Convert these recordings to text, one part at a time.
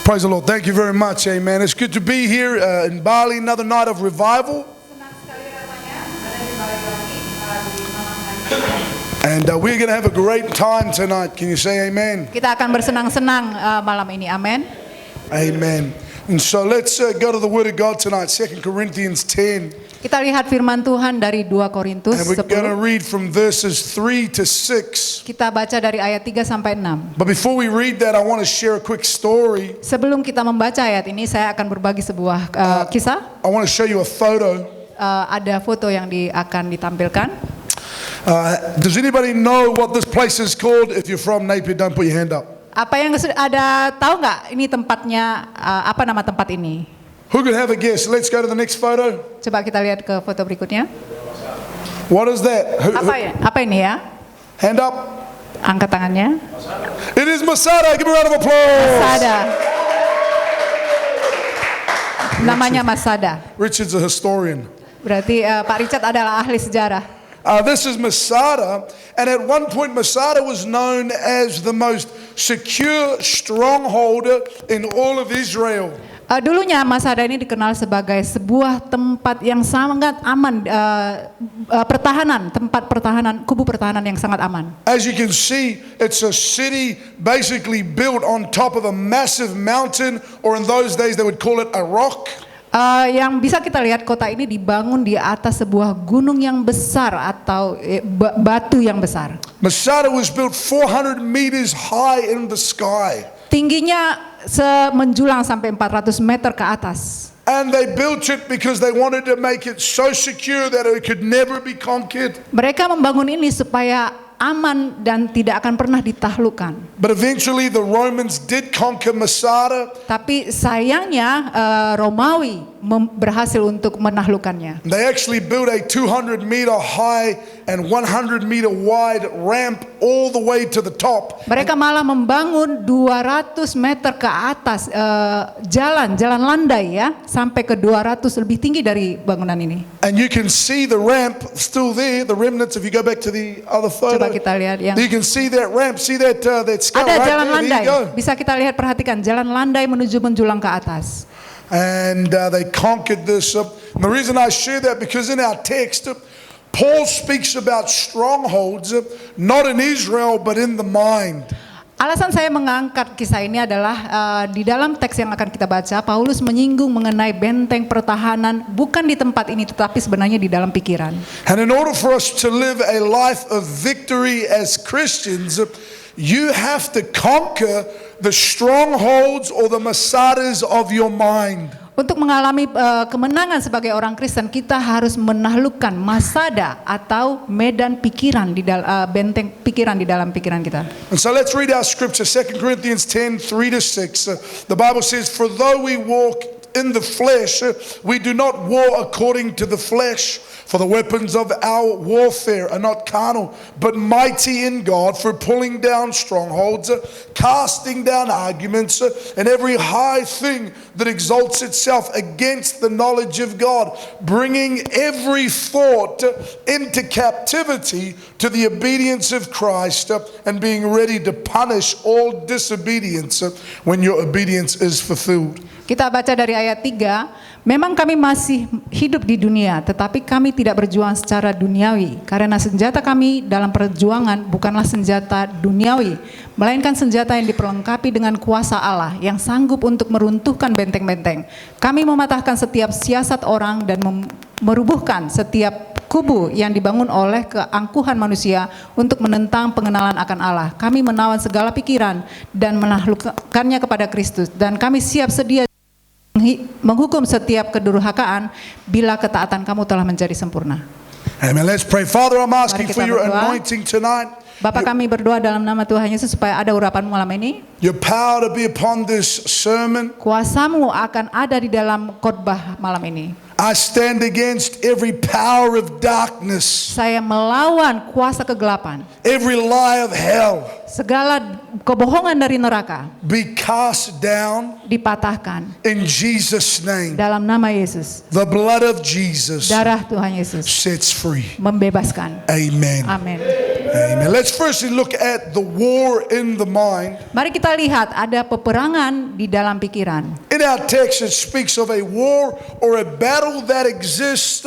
Praise the Lord. Thank you very much. Amen. It's good to be here in Bali, another night of revival. And we're going to have a great time tonight. Can you say amen? Kita akan bersenang-senang malam ini. Amin. Amen. And so let's go to the Word of God tonight, 2 Corinthians 10. Kita lihat firman Tuhan dari 2 Korintus And we're going to 10. read from verses 3 to 6. Kita baca dari ayat 3 sampai 6. But before we read that, I want to share a quick story. Sebelum kita membaca ayat ini, saya akan berbagi sebuah kisah. I want to show you a photo. Ada foto yang akan ditampilkan. Does anybody know what this place is called? If you're from Napier, don't put your hand up. Apa yang ada tahu nggak ini tempatnya, apa nama tempat ini? Who could have a guess? Let's go to the next photo. Coba kita lihat ke foto berikutnya. What is that? Apa ini ya? Hand up. Angkat tangannya. It is Masada. Give a round of applause. Masada. Namanya Masada. Richard's a historian. Berarti Pak Richard adalah ahli sejarah. This is Masada, and at one point Masada was known as the most secure stronghold in all of Israel. Dulunya Masada ini dikenal sebagai sebuah tempat yang sangat aman, tempat pertahanan, kubu pertahanan yang sangat aman. As you can see, it's a city basically built on top of a massive mountain, or in those days they would call it a rock. Yang bisa kita lihat, kota ini dibangun di atas sebuah gunung yang besar atau batu yang besar. Masada was built 400 meters high in the sky. Tingginya menjulang sampai 400 meter ke atas. And they built it because they wanted to make it so secure that it could never be conquered. Mereka membangun ini supaya aman dan tidak akan pernah ditaklukkan. But eventually the Romans did conquer Masada. Tapi sayangnya Romawi berhasil untuk menaklukkannya. They actually built a 200 meter high and 100 meter wide ramp all the way to the top. Mereka malah membangun 200 meter ke atas jalan landai ya, sampai ke 200 lebih tinggi dari bangunan ini. And you can see the ramp still there, the remnants. If you go back to the other photo, Coba kita lihat yang you can see that ramp, see that scout ada right jalan there. landai. There you go. Bisa kita lihat, perhatikan jalan landai menuju menjulang ke atas. And they conquered this. And the reason I share that, because in our text, Paul speaks about strongholds, not in Israel, but in the mind. Alasan saya mengangkat kisah ini adalah di dalam teks yang akan kita baca, Paulus menyinggung mengenai benteng pertahanan bukan di tempat ini, tetapi sebenarnya di dalam pikiran. And in order for us to live a life of victory as Christians, you have to conquer the strongholds or the Masadas of your mind. Untuk mengalami kemenangan sebagai orang Kristen, kita harus menaklukkan Masada atau medan pikiran benteng pikiran di dalam pikiran kita. And so let's read our scripture, 2 Corinthians 10, 3 to 6. The Bible says, "For though we walk in the flesh, we do not war according to the flesh. For the weapons of our warfare are not carnal, but mighty in God for pulling down strongholds, casting down arguments, and every high thing that exalts itself against the knowledge of God, bringing every thought into captivity to the obedience of Christ, and being ready to punish all disobedience when your obedience is fulfilled." Kita baca dari ayat 3, memang kami masih hidup di dunia, tetapi kami tidak berjuang secara duniawi, karena senjata kami dalam perjuangan bukanlah senjata duniawi, melainkan senjata yang diperlengkapi dengan kuasa Allah yang sanggup untuk meruntuhkan benteng-benteng. Kami mematahkan setiap siasat orang dan merubuhkan setiap kubu yang dibangun oleh keangkuhan manusia untuk menentang pengenalan akan Allah. Kami menawan segala pikiran dan menaklukkannya kepada Kristus, dan kami siap sedia menghukum setiap kedurhakaan bila ketaatan kamu telah menjadi sempurna. Amen. Let's pray. Father, I'm asking Mari for kita your berdoa. anointing tonight. Bapa, kami berdoa dalam nama Tuhan Yesus supaya ada urapan malam ini. Your power to be upon this sermon. Kuasamu akan ada di dalam khotbah malam ini. I stand against every power of darkness, Saya melawan kuasa kegelapan, every lie of hell. segala kebohongan dari neraka Be cast down dipatahkan in Jesus' name. dalam nama Yesus. The blood of Jesus Darah Tuhan Yesus sets free. membebaskan. Amen. Amin. Amen. Let's firstly look at the war in the mind. Mari kita lihat ada peperangan di dalam pikiran. In our text, it speaks of a war or a battle that exists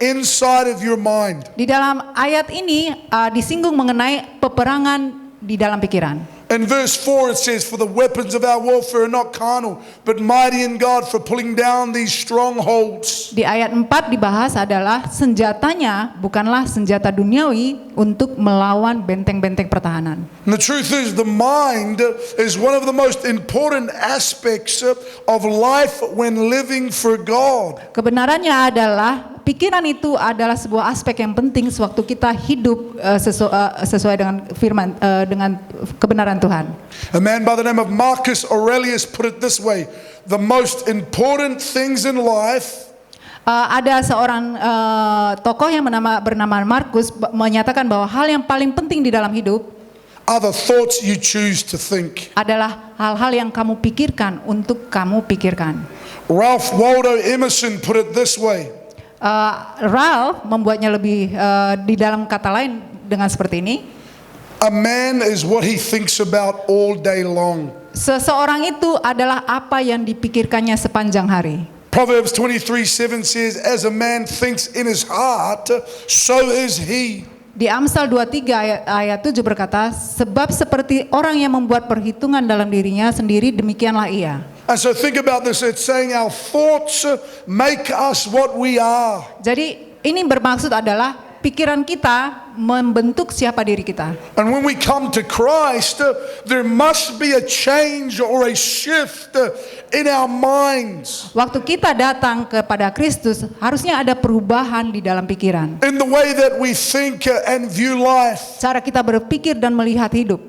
inside of your mind. Di dalam ayat ini disinggung mengenai peperangan di dalam pikiran. In verse 4 it says, "For the weapons of our warfare are not carnal, but mighty in God for pulling down these strongholds." Di ayat 4 dibahas adalah senjatanya bukanlah senjata duniawi untuk melawan benteng-benteng pertahanan. And the truth is, the mind is one of the most important aspects of life when living for God. Kebenarannya adalah pikiran itu adalah sebuah aspek yang penting sewaktu kita hidup sesuai dengan firman, dengan kebenaran Tuhan. A man by the name of Marcus Aurelius put it this way: the most important things in life Ada seorang tokoh yang bernama Markus menyatakan bahwa hal yang paling penting di dalam hidup are the thoughts you choose to think. adalah hal-hal yang kamu pikirkan untuk kamu pikirkan. Ralph Waldo Emerson put it this way: Ralph membuatnya lebih di dalam kata lain dengan seperti ini. a man is what he thinks about all day long. Seseorang itu adalah apa yang dipikirkannya sepanjang hari. Proverbs 23:7 says, "As a man thinks in his heart, so is he." Di Amsal 23 ayat 7 berkata, sebab seperti orang yang membuat perhitungan dalam dirinya sendiri, demikianlah ia. And so think about this, it's saying our thoughts make us what we are. Jadi ini bermaksud adalah pikiran kita membentuk siapa diri kita. And when we come to Christ, there must be a change or a shift in our minds. Waktu kita datang kepada Kristus, harusnya ada perubahan di dalam pikiran. In the way that we think and view life. Cara kita berpikir dan melihat hidup.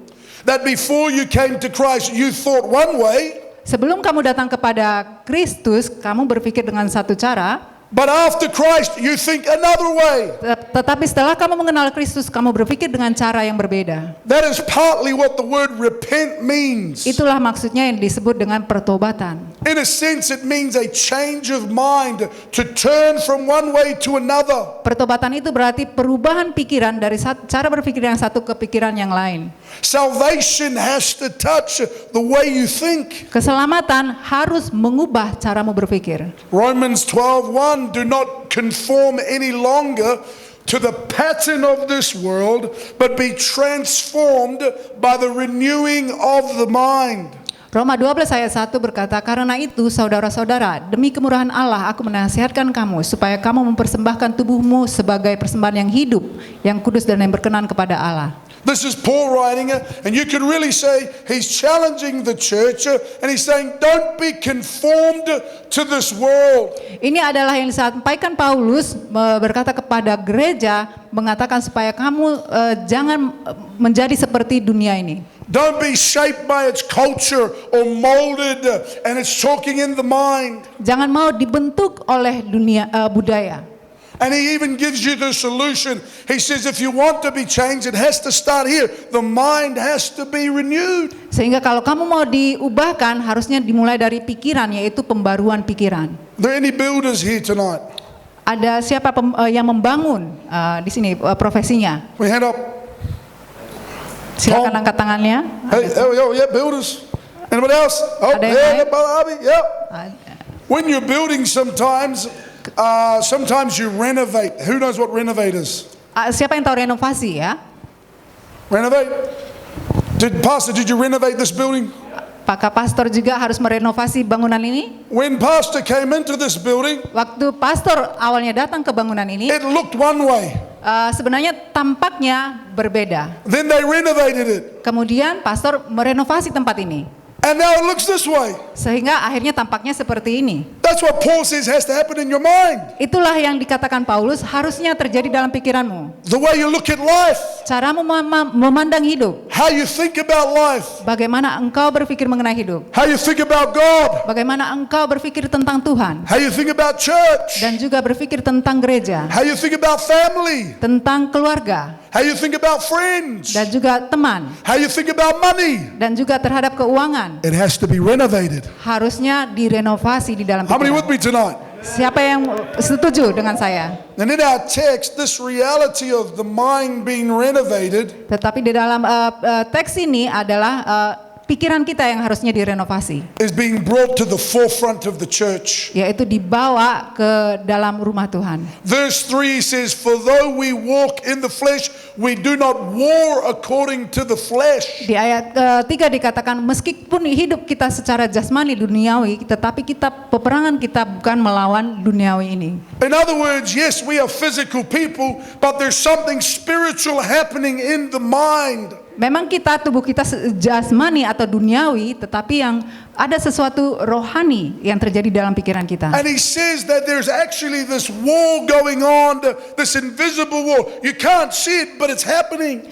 That before you came to Christ, you thought one way. Sebelum kamu datang kepada Kristus, kamu berpikir dengan satu cara. But after Christ, you think another way. Tetapi setelah kamu mengenal Kristus, kamu berpikir dengan cara yang berbeda. That is partly what the word repent means. Itulah maksudnya yang disebut dengan pertobatan. In a sense, it means a change of mind to turn from one way to another. Pertobatan itu berarti perubahan pikiran dari cara berpikir yang satu ke pikiran yang lain. Salvation has to touch the way you think. Keselamatan harus mengubah caramu berpikir. Romans 12:1, "Do not conform any longer to the pattern of this world, but be transformed by the renewing of the mind." Roma 12 ayat 1 berkata, karena itu saudara-saudara, demi kemurahan Allah aku menasihatkan kamu supaya kamu mempersembahkan tubuhmu sebagai persembahan yang hidup, yang kudus dan yang berkenan kepada Allah. This is Paul writing, and you could really say he's challenging the church, and he's saying, don't be conformed to this world. Ini adalah yang disampaikan Paulus berkata kepada gereja, mengatakan supaya kamu jangan menjadi seperti dunia ini. Don't be shaped by its culture or molded, and it's talking in the mind. Jangan mau dibentuk oleh dunia budaya. And he even gives you the solution. He says if you want to be changed, it has to start here. The mind has to be renewed. Sehingga kalau kamu mau diubahkan, harusnya dimulai dari pikiran, yaitu pembaruan pikiran. Are there any builders here tonight? Ada siapa yang membangun di sini profesinya? We hand up. Silakan angkat tangannya. Hey, yeah, builders. Anybody else? Oh, Ada yang yeah, lain? Brother Abi, yep. When you're building sometimes you renovate. Who knows what renovate is? Siapa yang tahu renovasi ya? Renovate? Pastor, did you renovate this building? Apakah pastor juga harus merenovasi bangunan ini? When Pastor came into this building, Waktu pastor awalnya datang ke bangunan ini, it looked one way. sebenarnya tampaknya berbeda. Then they renovated it. Kemudian pastor merenovasi tempat ini, And now it looks this way. sehingga akhirnya tampaknya seperti ini. That's what Paul says has to happen in your mind. Itulah yang dikatakan Paulus harusnya terjadi dalam pikiranmu. The way you look at life, Caramu memandang hidup. how you think about life, Bagaimana engkau berpikir mengenai hidup. how you think about God, Bagaimana engkau berpikir tentang Tuhan. how you think about church, Dan juga berpikir tentang gereja. how you think about family, Tentang keluarga. how you think about friends, Dan juga teman. how you think about money. Dan juga terhadap keuangan. It has to be renovated. Harusnya direnovasi di dalam How many with pikiran. me tonight? Siapa yang setuju dengan saya? And in our text, this reality of the mind being renovated Tetapi di dalam teks ini adalah pikiran kita yang harusnya direnovasi, is being brought to the forefront of the church. yaitu dibawa ke dalam rumah Tuhan. Verse 3 says, "For though we walk in the flesh, we do not war according to the flesh." Di ayat 3 dikatakan, meskipun hidup kita secara jasmani duniawi, tetapi peperangan kita bukan melawan duniawi ini. In other words, yes, we are physical people, but there's something spiritual happening in the mind. Memang tubuh kita jasmani atau duniawi, tetapi yang ada sesuatu rohani yang terjadi dalam pikiran kita. And he says that there's actually this war going on, this invisible war. You can't see it, but it's happening.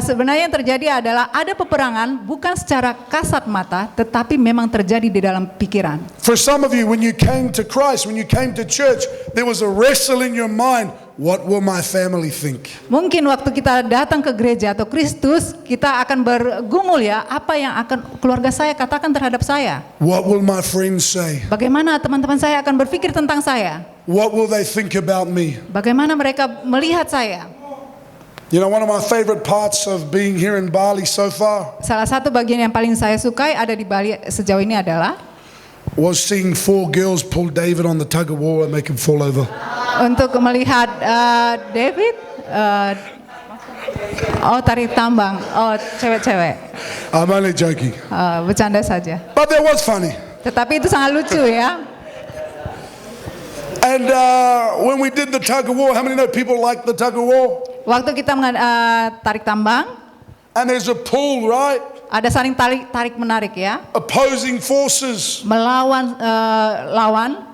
Sebenarnya yang terjadi adalah ada peperangan bukan secara kasat mata, tetapi memang terjadi di dalam pikiran. For some of you, when you came to Christ, when you came to church, there was a wrestle in your mind. What will my family think? Mungkin waktu kita datang ke gereja atau Kristus, kita akan bergumul ya, apa yang akan keluarga saya katakan terhadap saya? What will my friends say? Bagaimana teman-teman saya akan berpikir tentang saya? What will they think about me? Bagaimana mereka melihat saya? You know, one of my favorite parts of being here in Bali so far Salah satu bagian yang paling saya sukai ada di Bali sejauh ini adalah was seeing 4 girls pull David on the tug of war and make him fall over. untuk melihat David, tarik tambang, cewek-cewek, I'm only joking. bercanda saja. But that was funny. Tetapi itu sangat lucu ya. And when we did the tug of war, how many know people like the tug of war? Waktu kita tarik tambang, And there's a pull, right? ada saling tarik menarik ya, Opposing forces. melawan lawan.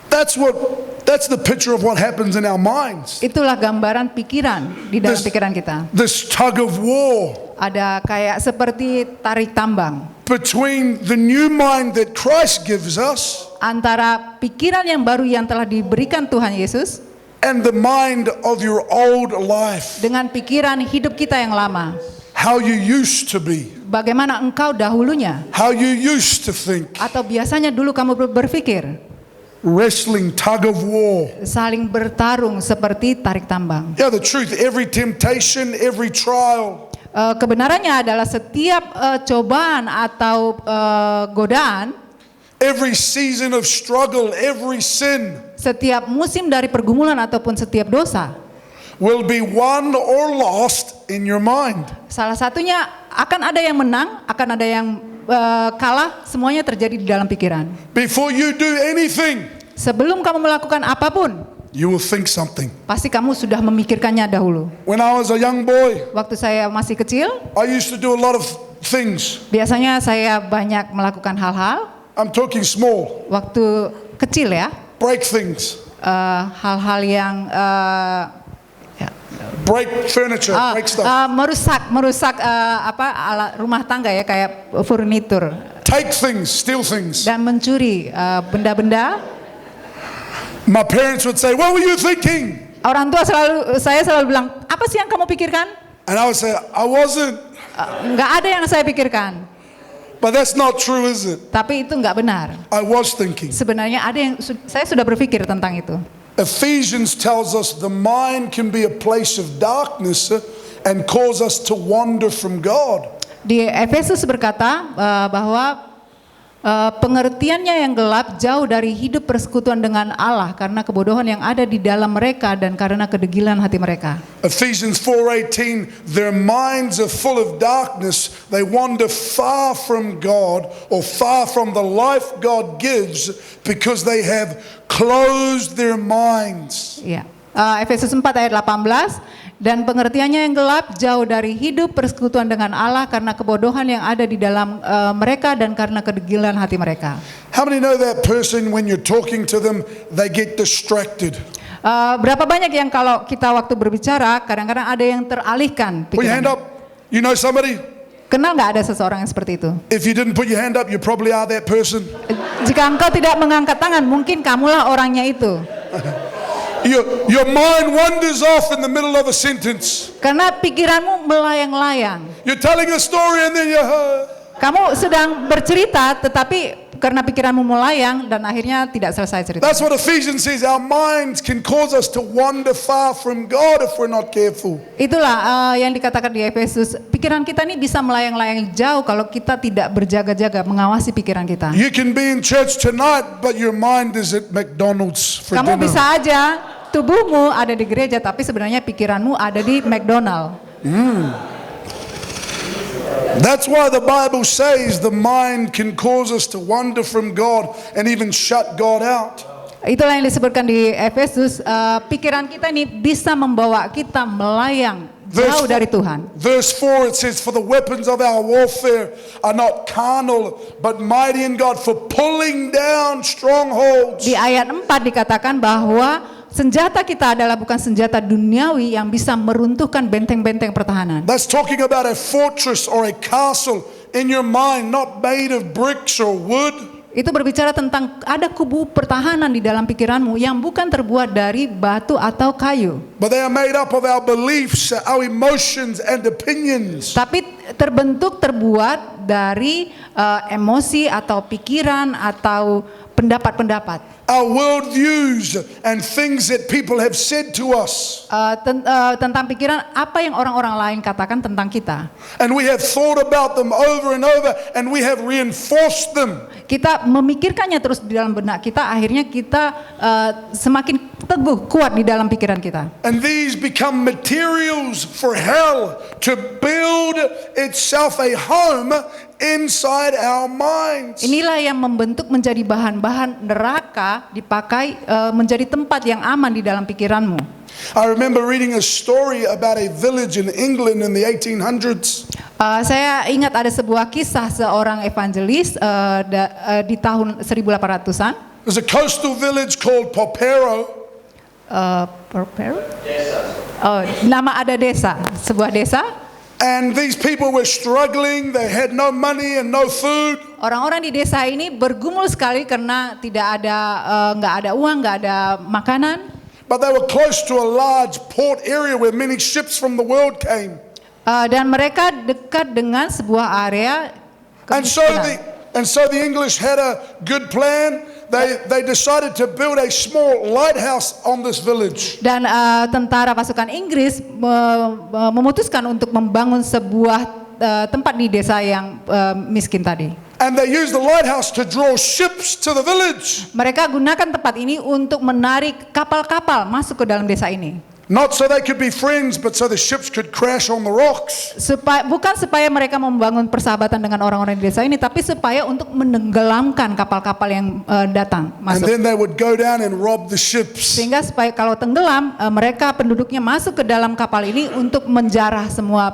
That's the picture of what happens in our minds. Itulah gambaran pikiran di dalam pikiran kita. This tug of war Ada kayak seperti tarik tambang between the new mind that Christ gives us antara pikiran yang baru yang telah diberikan Tuhan Yesus and the mind of your old life. dengan pikiran hidup kita yang lama. How you used to be. Bagaimana engkau dahulunya How you used to think. atau biasanya dulu kamu berpikir. Wrestling, tug of war. Saling bertarung seperti tarik tambang. Yeah, the truth, every temptation, every trial, Kebenarannya adalah setiap cobaan atau godaan, every season of struggle, every sin setiap musim dari pergumulan ataupun setiap dosa, will be won or lost in your mind. salah satunya akan ada yang menang, akan ada yang kalah, semuanya terjadi di dalam pikiran. Before you do anything, Sebelum kamu melakukan apapun, you will think something. pasti kamu sudah memikirkannya dahulu. When I was a young boy, Waktu saya masih kecil, I used to do a lot of things. biasanya saya banyak melakukan hal-hal. I'm talking small, Waktu kecil ya, break things, hal-hal yang break furniture, break stuff, merusak alat rumah tangga ya, kayak furnitur, take things, steal things. dan mencuri benda-benda. My parents would say, "What were you thinking?" Orang tua saya selalu bilang, apa sih yang kamu pikirkan? And I would say, "I wasn't." Nggak ada yang saya pikirkan. But that's not true, is it? Tapi itu nggak benar. I was thinking. Sebenarnya ada yang saya sudah berpikir tentang itu. Ephesians tells us the mind can be a place of darkness and cause us to wander from God. Di Efesus berkata bahwa pengertiannya yang gelap jauh dari hidup persekutuan dengan Allah karena kebodohan yang ada di dalam mereka dan karena kedegilan hati mereka. Ephesians 4:18, their minds are full of darkness. They wander far from God or far from the life God gives because they have closed their minds. Ya. Efesus 4 ayat 18, dan pengertiannya yang gelap jauh dari hidup persekutuan dengan Allah karena kebodohan yang ada di dalam mereka dan karena kedegilan hati mereka. How many know that person when you're talking to them, they get distracted? Berapa banyak yang kalau kita waktu berbicara kadang-kadang ada yang teralihkan Put your hand pikiran. up. You know somebody? Kenal nggak ada seseorang yang seperti itu? If you didn't put your hand up, you probably are that person. Jika engkau tidak mengangkat tangan, mungkin kamulah orangnya itu. Your mind wanders off in the middle of a sentence. Karena pikiranmu melayang-layang. You're telling a story and then Kamu sedang bercerita, tetapi karena pikiranmu melayang dan akhirnya tidak selesai cerita. That's what Ephesians says. Our minds can cause us to wander far from God if we're not careful. Itulah yang dikatakan di Efesus. Pikiran kita ini bisa melayang-layang jauh kalau kita tidak berjaga-jaga mengawasi pikiran kita. You can be in church tonight, but your mind is at McDonald's for Kamu dinner. bisa aja tubuhmu ada di gereja tapi sebenarnya pikiranmu ada di McDonald. That's why the Bible says the mind can cause us to wander from God and even shut God out. Itulah yang disebutkan di Efesus, pikiran kita ini bisa membawa kita melayang jauh dari Tuhan. Verse 4 it says, for the weapons of our warfare are not carnal, but mighty in God for pulling down strongholds. Di ayat 4 dikatakan bahwa senjata kita adalah bukan senjata duniawi yang bisa meruntuhkan benteng-benteng pertahanan. That's talking about a fortress or a castle in your mind, not made of bricks or wood. Itu berbicara tentang ada kubu pertahanan di dalam pikiranmu yang bukan terbuat dari batu atau kayu. But they are made up of our beliefs, our emotions and opinions. Tapi terbuat dari emosi atau pikiran atau pendapat-pendapat. Our worldviews and things that people have said to us. Tentang pikiran apa yang orang-orang lain katakan tentang kita. And we have thought about them over and over and we have reinforced them. Kita memikirkannya terus di dalam benak kita, akhirnya kita semakin teguh, kuat di dalam pikiran kita. And these become materials for hell to build itself a home inside our minds. Inilah yang membentuk menjadi bahan-bahan neraka dipakai menjadi tempat yang aman di dalam pikiranmu. I remember reading a story about a village in England in the 1800s. Saya ingat ada sebuah kisah seorang evangelis di tahun 1800-an. There's a coastal village called Popero. Nama ada desa, sebuah desa. And these people were struggling, they had no money and no food. Orang-orang di desa ini bergumul sekali karena nggak ada uang, nggak ada makanan. But they were close to a large port area where many ships from the world came. Dan mereka dekat dengan sebuah area And so the English had a good plan. They decided to build a small lighthouse on this village. Dan tentara pasukan Inggris memutuskan untuk membangun sebuah tempat di desa yang miskin tadi. And they used the lighthouse to draw ships to the village. Mereka gunakan tempat ini untuk menarik kapal-kapal masuk ke dalam desa ini. Not so they could be friends, but so the ships could crash on the rocks. Bukan supaya mereka membangun persahabatan dengan orang-orang di desa ini, tapi supaya untuk menenggelamkan kapal-kapal yang datang And masuk. then they would go down and rob the ships. Sehingga supaya kalau tenggelam, mereka penduduknya masuk ke dalam kapal ini untuk menjarah semua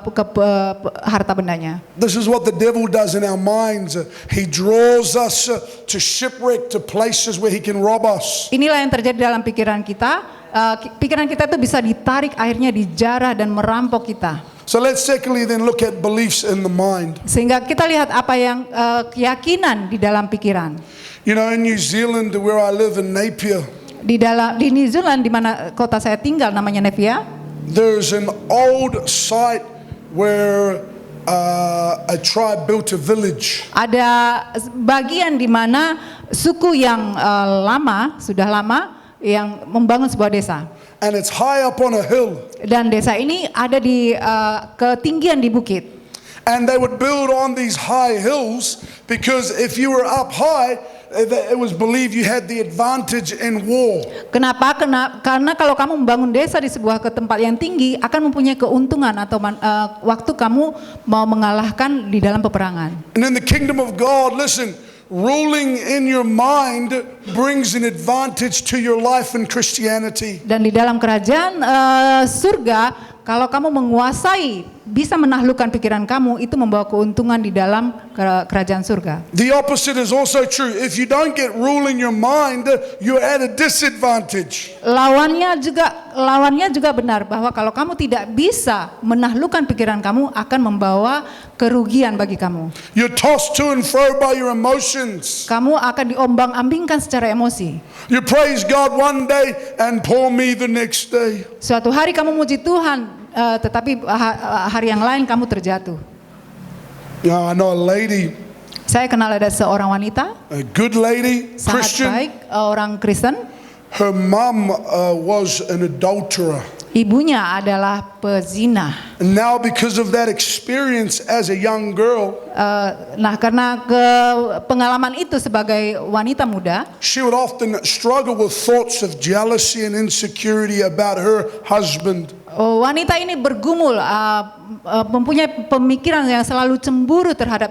harta bendanya. This is what the devil does in our minds. He draws us to shipwreck, to places where he can rob us. Inilah yang terjadi dalam pikiran kita. Pikiran kita itu bisa ditarik, akhirnya dijarah dan merampok kita. So let's secondly then look at beliefs in the mind. Sehingga kita lihat apa yang keyakinan di dalam pikiran. You know, in New Zealand, where I live in Napier, Di New Zealand, di mana kota saya tinggal namanya Napier, there's an old site where a tribe built a village. ada bagian di mana suku yang sudah lama yang membangun sebuah desa. And it's high up on a hill. Dan desa ini ada di ketinggian di bukit. And they would build on these high hills because if you were up high, it was believed you had the advantage in war. Kenapa? Karena kalau kamu membangun desa di sebuah tempat yang tinggi akan mempunyai keuntungan atau waktu kamu mau mengalahkan di dalam peperangan. And in the kingdom of God, listen, ruling in your mind brings an advantage to your life in Christianity. Dan di dalam kerajaan surga, kalau kamu menguasai, bisa menaklukkan pikiran kamu, itu membawa keuntungan di dalam kerajaan surga. The opposite is also true. If you don't get rule in your mind, you're at a disadvantage. Lawannya juga benar, bahwa kalau kamu tidak bisa menaklukkan pikiran kamu, akan membawa kerugian bagi kamu. You're tossed to and fro by your emotions. Kamu akan diombang-ambingkan secara emosi. You praise God one day and poor me the next day. Suatu hari kamu muji Tuhan, tetapi hari yang lain kamu terjatuh. You know, I know a lady. Saya kenal ada seorang wanita, a good lady, sangat Christian. baik, orang Kristen. Her mum was an adulterer. Ibunya adalah pezina. And now because of that experience as a young girl, Nah, karena pengalaman itu sebagai wanita muda, she would often struggle with thoughts of jealousy and insecurity about her husband. wanita ini bergumul, mempunyai pemikiran yang selalu cemburu terhadap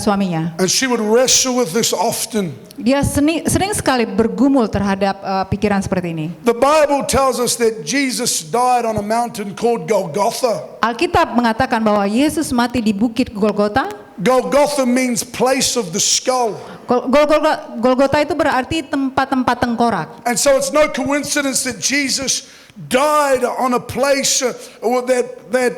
suaminya. And she would wrestle with this often. Dia sering sekali bergumul terhadap pikiran seperti ini. The Bible tells us that Jesus died on a mountain called Golgotha. Alkitab mengatakan bahwa Yesus mati di bukit Golgota. Golgotha means place of the skull. Golgota itu berarti tempat-tempat tengkorak. And so it's no coincidence that Jesus died on a place that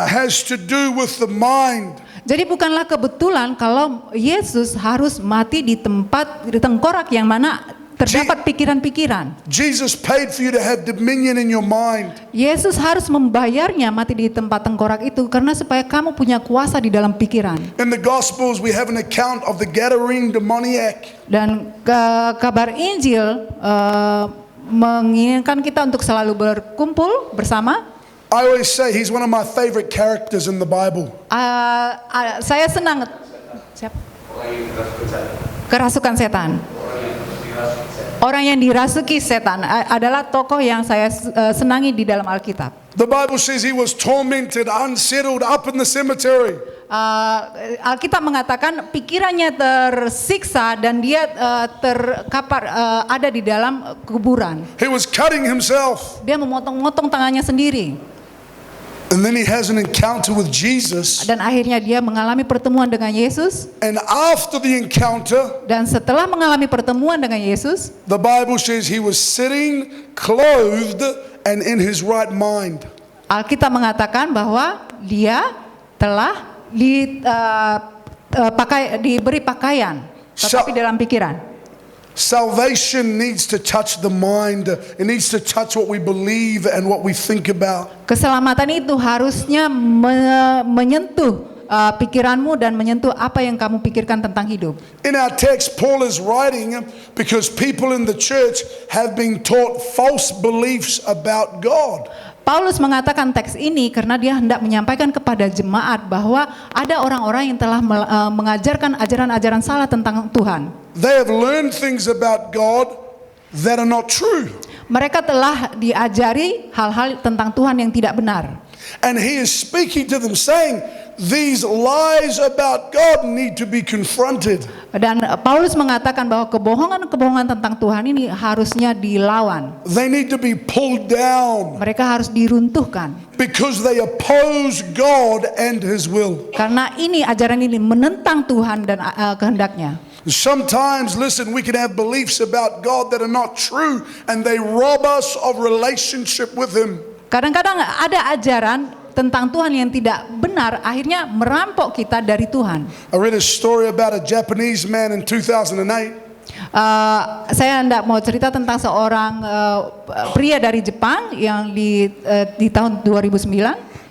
has to do with the mind. Jadi bukanlah kebetulan kalau Yesus harus mati di tempat di tengkorak yang mana terdapat pikiran-pikiran. Jesus paid for you to have dominion in your mind. Yesus harus membayarnya mati di tempat tengkorak itu karena supaya kamu punya kuasa di dalam pikiran. In the Gospels we have an account of the Gadarene demoniac. Dan kabar Injil menginginkan kita untuk selalu berkumpul bersama. I always say he's one of my favorite characters in the Bible. Saya senang siapa? Kerasukan setan. Orang yang dirasuki setan adalah tokoh yang saya senangi di dalam Alkitab. The Bible says he was tormented, unsettled up in the cemetery. Alkitab mengatakan pikirannya tersiksa dan dia terkapar ada di dalam kuburan. He was cutting himself. Dia memotong-motong tangannya sendiri. And then he has an encounter with Jesus. Dan akhirnya dia mengalami pertemuan dengan Yesus. And after the encounter, Dan setelah mengalami pertemuan dengan Yesus, the Bible says he was sitting clothed and in his right mind. Alkitab mengatakan bahwa dia telah diberi pakaian, tetapi dalam pikiran. Salvation needs to touch the mind. It needs to touch what we believe and what we think about. Keselamatan itu harusnya menyentuh pikiranmu dan menyentuh apa yang kamu pikirkan tentang hidup. In our text, Paul is writing because people in the church have been taught false beliefs about God. Paulus mengatakan teks ini karena dia hendak menyampaikan kepada jemaat bahwa ada orang-orang yang telah mengajarkan ajaran-ajaran salah tentang Tuhan. They have learned things about God that are not true. Mereka telah diajari hal-hal tentang Tuhan yang tidak benar. And he is speaking to them saying, these lies about God need to be confronted. Dan Paulus mengatakan bahwa kebohongan-kebohongan tentang Tuhan ini harusnya dilawan. They need to be pulled down Mereka harus diruntuhkan. because they oppose God and His will. Karena ini ajaran ini menentang Tuhan dan kehendaknya. Sometimes, listen, we can have beliefs about God that are not true and they rob us of relationship with Him. Kadang-kadang ada ajaran tentang Tuhan yang tidak benar, akhirnya merampok kita dari Tuhan. I read a story about a Japanese man in 2008. Saya hendak mau cerita tentang seorang pria dari Jepang yang di tahun 2009.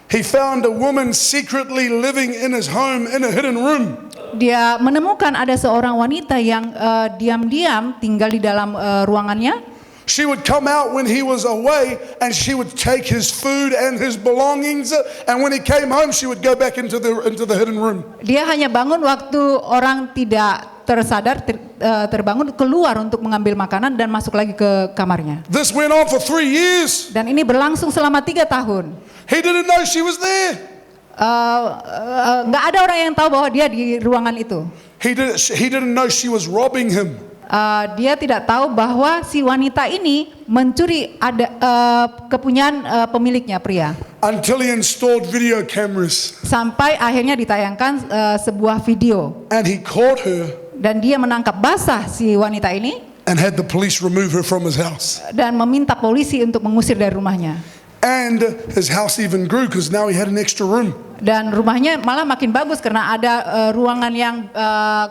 He found a woman secretly living in his home in a hidden room. Dia menemukan ada seorang wanita yang diam-diam tinggal di dalam ruangannya. She would come out when he was away and she would take his food and his belongings, and when he came home she would go back into the hidden room. Dia hanya bangun waktu orang tidak tersadar, terbangun keluar untuk mengambil makanan dan masuk lagi ke kamarnya. This went on for 3 years. Dan ini berlangsung selama 3 tahun. He didn't know she was there. Nggak ada orang yang tahu bahwa dia di ruangan itu. He didn't know she was robbing him. Dia tidak tahu bahwa si wanita ini mencuri kepunyaan pemiliknya, pria. Until he installed video cameras. Sampai akhirnya ditayangkan sebuah video. And he caught her. Dan dia menangkap basah si wanita ini. And had the police remove her from his house. Dan meminta polisi untuk mengusir dari rumahnya. And his house even grew because now he had an extra room. Dan rumahnya malah makin bagus karena ada ruangan yang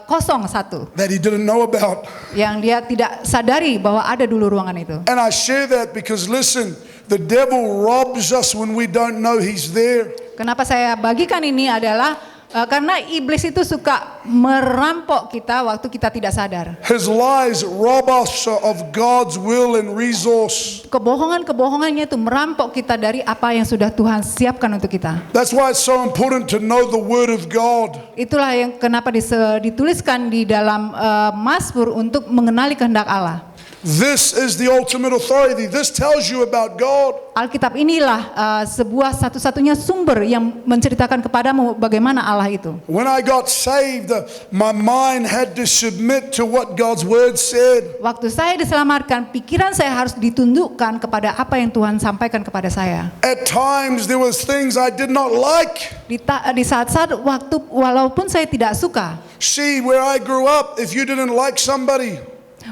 kosong satu. That he didn't know about. Yang dia tidak sadari bahwa ada dulu ruangan itu. And I share that because listen, the devil robs us when we don't know he's there. Kenapa saya bagikan ini adalah Karena iblis itu suka merampok kita waktu kita tidak sadar. His lies rob us of God's will and resource. Kebohongan-kebohongannya itu merampok kita dari apa yang sudah Tuhan siapkan untuk kita. That's why it's so important to know the Word of God. Itulah yang kenapa dituliskan di dalam Mazmur untuk mengenali kehendak Allah. This is the ultimate authority. This tells you about God. Alkitab inilah sebuah satu-satunya sumber yang menceritakan kepadamu bagaimana Allah itu. When I got saved, my mind had to submit to what God's Word said. Waktu saya diselamatkan, pikiran saya harus ditundukkan kepada apa yang Tuhan sampaikan kepada saya. At times there was things I did not like. Di saat-saat waktu walaupun saya tidak suka. See, where I grew up, if you didn't like somebody,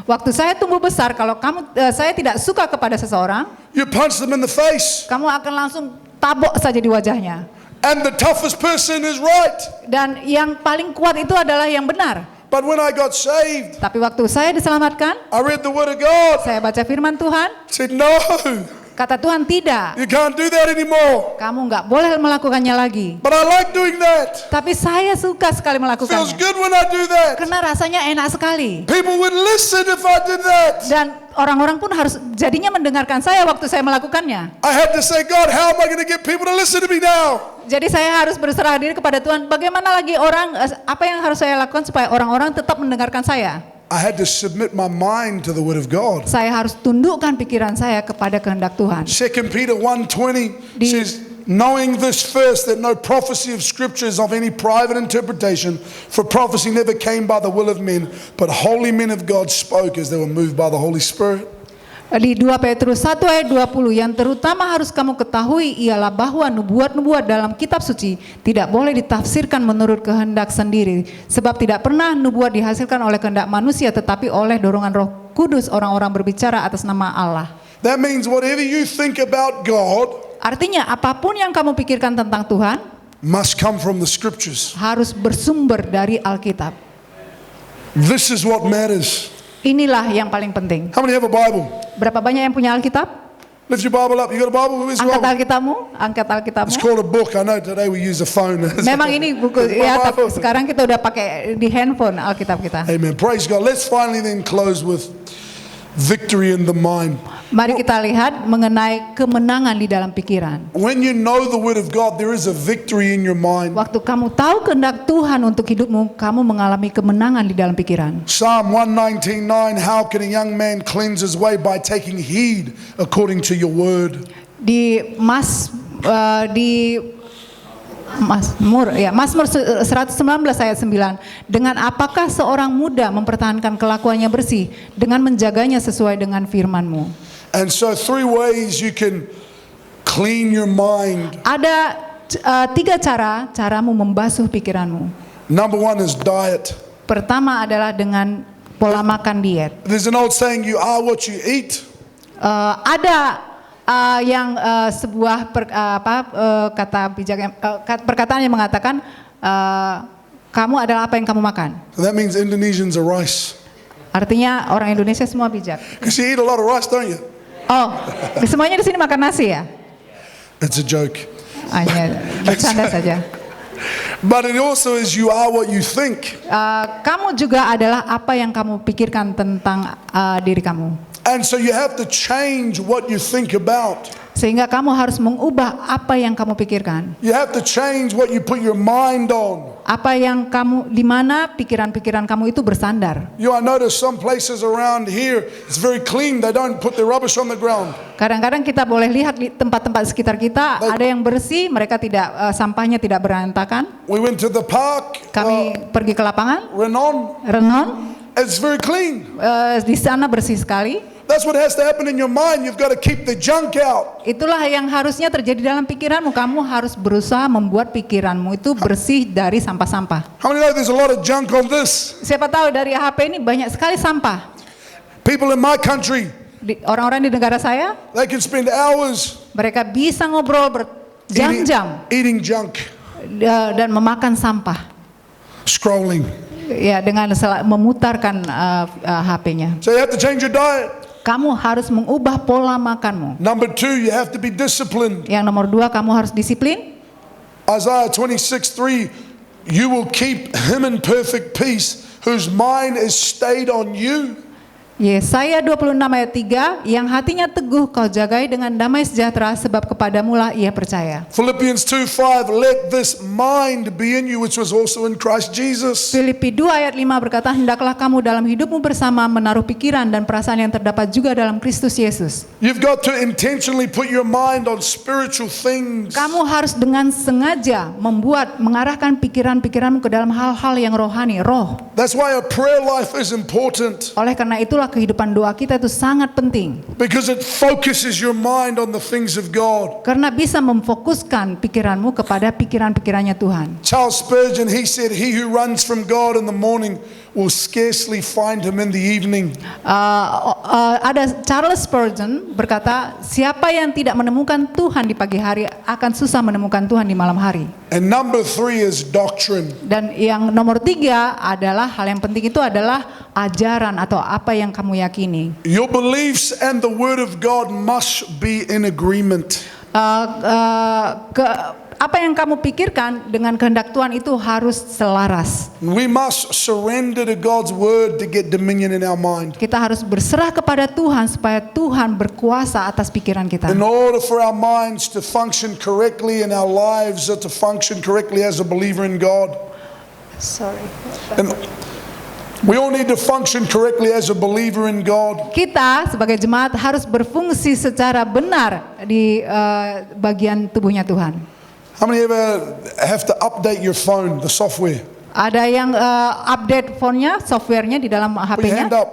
Waktu saya tumbuh besar, kalau saya tidak suka kepada seseorang, you punch them in the face. kamu akan langsung tabok saja di wajahnya. And the toughest person is right. Dan yang paling kuat itu adalah yang benar. But when I got saved, Tapi waktu saya diselamatkan, I read the Word of God. saya baca firman Tuhan, Said, no, kata Tuhan tidak. you can't do that anymore. Kamu nggak boleh melakukannya lagi. But I like doing that. Tapi saya suka sekali Feels melakukannya. good when I do that. Karena rasanya enak sekali. People would listen if I did that. Dan orang-orang pun harus jadinya mendengarkan saya waktu saya melakukannya. I had to say, God, how am I going to get people to listen to me now? Jadi saya harus berserah diri kepada Tuhan. Bagaimana lagi apa yang harus saya lakukan supaya orang-orang tetap mendengarkan saya? I had to submit my mind to the Word of God. Saya harus tundukkan pikiran saya kepada kehendak Tuhan. 2 Peter 1:20 says, knowing this first, that no prophecy of Scripture is of any private interpretation, for prophecy never came by the will of men, but holy men of God spoke as they were moved by the Holy Spirit. Di 2 Petrus 1 ayat 20, yang terutama harus kamu ketahui ialah bahwa nubuat-nubuat dalam kitab suci tidak boleh ditafsirkan menurut kehendak sendiri, sebab tidak pernah nubuat dihasilkan oleh kehendak manusia, tetapi oleh dorongan Roh Kudus orang-orang berbicara atas nama Allah. That means whatever you think about God Artinya apapun yang kamu pikirkan tentang Tuhan must come from the Scriptures. harus bersumber dari Alkitab. This is what matters. Inilah yang paling penting. How many have a Bible? Berapa banyak yang punya Alkitab? Lift your Bible up. You got a Bible? Where's your Angkat Bible? Alkitabmu, angkat It's Alkitabmu. called a book. I know today we use a phone. Memang ini buku ya, tapi sekarang kita udah pakai di handphone Alkitab kita. Amen. Praise God. Let's finally then close with victory in the mind. Mari kita lihat mengenai kemenangan di dalam pikiran. When you know the Word of God, there is a victory in your mind. Waktu kamu tahu kehendak Tuhan untuk hidupmu, kamu mengalami kemenangan di dalam pikiran. Psalm 119:9, how can a young man cleanse his way? By taking heed according to your word. Mazmur 119 ayat 9. Dengan apakah seorang muda mempertahankan kelakuannya bersih? Dengan menjaganya sesuai dengan firman-Mu. And so 3 ways you can clean your mind. Ada 3 caramu membasuh pikiranmu. Number 1 is diet. Pertama adalah dengan pola makan diet. There's an old saying, you are what you eat. Ada sebuah kata bijak, perkataan yang mengatakan kamu adalah apa yang kamu makan. That means Indonesians are rice. Artinya orang Indonesia semua bijak. Because you eat a lot of rice, don't you? Oh, semuanya di sini makan nasi ya? It's a joke. Hanya bercanda saja. But it also is you are what you think. Kamu juga adalah apa yang kamu pikirkan tentang diri kamu. And so you have to change what you think about. Sehingga kamu harus mengubah apa yang kamu pikirkan. You have to change what you put your mind on. Apa yang di mana pikiran-pikiran kamu itu bersandar. I notice some places around here, it's very clean. They don't put their rubbish on the ground. Kadang-kadang kita boleh lihat di tempat-tempat sekitar kita, ada yang bersih, mereka sampahnya tidak berantakan. We went to the park. Kami pergi ke lapangan, Renon, It's very clean. di sana bersih sekali. That's what has to happen in your mind. You've got to keep the junk out. Itulah yang harusnya terjadi dalam pikiranmu. Kamu harus berusaha membuat pikiranmu itu bersih dari sampah-sampah. How many know there's a lot of junk on this? Siapa tahu dari HP ini banyak sekali sampah. People in my country, Orang-orang di negara saya, they can spend hours mereka bisa ngobrol berjam-jam eating junk, dan memakan sampah. scrolling. Ya, dengan memutarkan HP-nya. So you have to change your diet. Kamu harus mengubah pola makanmu. Number 2, you have to be disciplined. Yang nomor 2, kamu harus disiplin. Isaiah 26:3, you will keep him in perfect peace, whose mind is stayed on you. Yesaya 26 ayat 3, yang hatinya teguh kau jagai dengan damai sejahtera sebab kepadamulah ia percaya. Philippians 2:5, let this mind be in you, which was also in Christ Jesus. Filipi 2 ayat 5 berkata, hendaklah kamu dalam hidupmu bersama menaruh pikiran dan perasaan yang terdapat juga dalam Kristus Yesus. You've got to intentionally put your mind on spiritual things. Kamu harus dengan sengaja mengarahkan pikiran-pikiranmu ke dalam hal-hal yang rohani, roh. That's why a prayer life is important. Oleh karena itulah kehidupan doa kita itu sangat penting. Because it focuses your mind on the things of God. Karena bisa memfokuskan pikiranmu kepada pikiran-pikirannya Tuhan. Charles Spurgeon, he said, he who runs from God in the morning will scarcely find him in the evening. Ada Charles Spurgeon berkata, siapa yang tidak menemukan Tuhan di pagi hari akan susah menemukan Tuhan di malam hari. And number 3 is doctrine. Dan yang nomor 3 adalah hal yang penting itu adalah ajaran atau apa yang kamu yakini. Your beliefs and the word of God must be in agreement. Apa yang kamu pikirkan dengan kehendak Tuhan itu harus selaras. We must surrender to God's word to get dominion in our mind. Kita harus berserah kepada Tuhan supaya Tuhan berkuasa atas pikiran kita. In order for our minds to function correctly and our lives to function correctly as a believer in God. And we all need to function correctly as a believer in God. Kita sebagai jemaat harus berfungsi secara benar di bagian tubuhnya Tuhan. How many ever have to update your phone, the software? Ada yang update phone-nya, software-nya di dalam Put your hand HP-nya. up.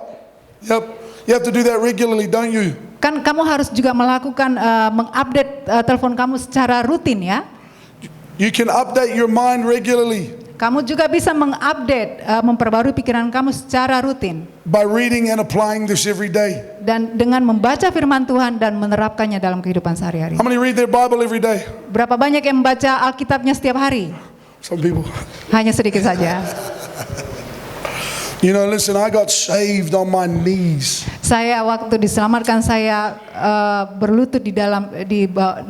Yep. You have to do that regularly, don't you? Kan kamu harus juga melakukan mengupdate telepon kamu secara rutin ya. You can update your mind regularly Kamu juga bisa mengupdate, memperbarui pikiran kamu secara rutin. by reading and applying this every day. Dan dengan membaca firman Tuhan dan menerapkannya dalam kehidupan sehari-hari. How many read their Bible every day? Berapa banyak yang membaca Alkitabnya setiap hari? Some people. Hanya sedikit saja. You know, listen, I got saved on my knees. Saya waktu diselamatkan saya berlutut di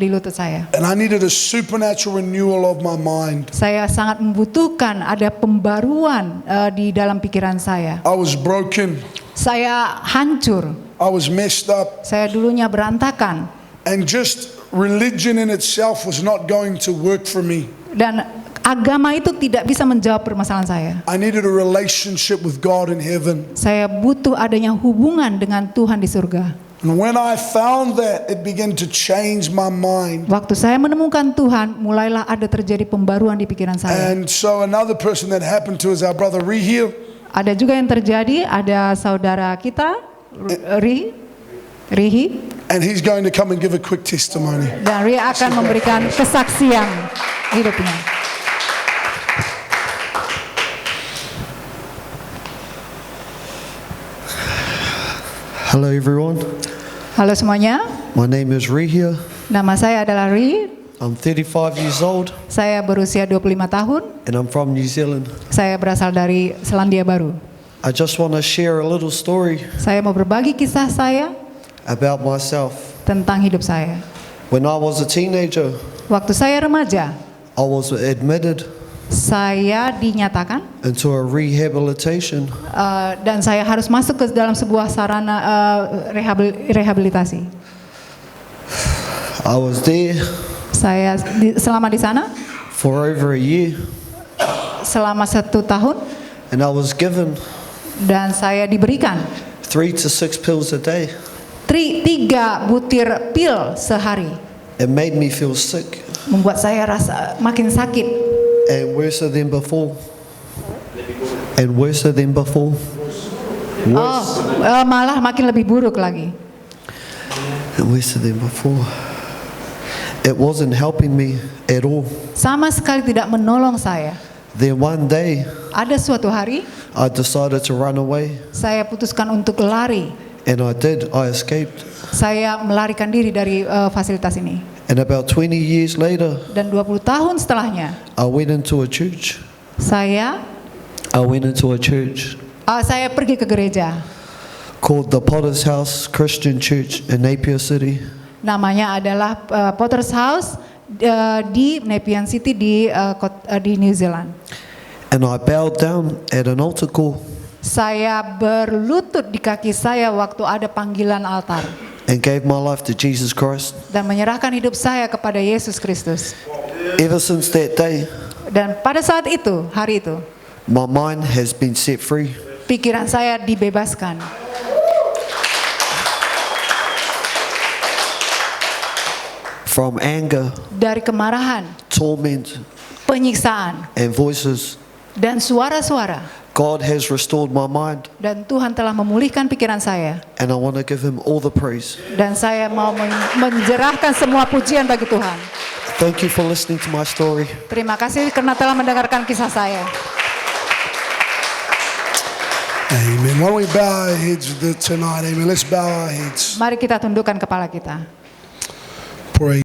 lutut saya. And I needed a supernatural renewal of my mind. Saya sangat membutuhkan ada pembaruan di dalam pikiran saya. I was broken. Saya hancur. I was messed up. Saya dulunya berantakan. And just religion in itself was not going to work for me. Dan agama itu tidak bisa menjawab permasalahan saya. I needed a relationship with God in heaven. Saya butuh adanya hubungan dengan Tuhan di surga. And when I found that, it began to change my mind. Waktu saya menemukan Tuhan, mulailah ada terjadi pembaruan di pikiran saya. And so another person that happened to is our brother Rihil. Ada juga yang terjadi, ada saudara kita, Rihi, And he's going to come and give a quick testimony. dan Rihi akan memberikan kesaksian hidupnya. Hello everyone, Halo semuanya, my name is Rihia. nama saya adalah Rihi, I'm 35 years old saya berusia 25 tahun, and I'm from New Zealand. saya berasal dari Selandia Baru. I just want to share a little story Saya mau berbagi kisah saya about myself. tentang hidup saya. When I was a teenager, Waktu saya remaja, I was admitted saya dinyatakan into a rehabilitation. dan saya harus masuk ke dalam sebuah sarana rehabilitasi. I was there Saya selama di sana for over a year selama 1 tahun and I was given dan saya diberikan 3 to 6 pills a day. 3 butir pil sehari. It made me feel sick Membuat saya rasa makin sakit and worse than before. And worse than before. malah makin lebih buruk lagi. And worse than before. It wasn't helping me at all. Sama sekali tidak menolong saya. Then one day, Ada suatu hari I decided to run away, saya putuskan untuk lari. and I did. I escaped. Saya melarikan diri dari fasilitas ini. And about 20 years later, Dan 20 tahun setelahnya I went into a church. saya pergi ke gereja. Called the Potter's House Christian Church in Napier City. Namanya adalah Potter's House di Nepean City di New Zealand. And I bowed down at an altar call Saya berlutut di kaki saya waktu ada panggilan altar and gave my life to Jesus Christ. dan menyerahkan hidup saya kepada Yesus Kristus. Ever since that day, Dan pada saat itu, hari itu, my mind has been set free pikiran saya dibebaskan from anger, dari kemarahan, torment, penyiksaan, and voices. dan suara-suara. God has restored my mind, Dan Tuhan telah memulihkan pikiran saya. and I want to give Him all the praise. Dan saya mau menjerahkan semua pujian bagi Tuhan. Thank you for listening to my story. Terima kasih karena telah mendengarkan kisah saya. Amen. Why don't we bow our heads tonight? Amen. Let's bow our heads. Mari kita tundukkan kepala kita. Praise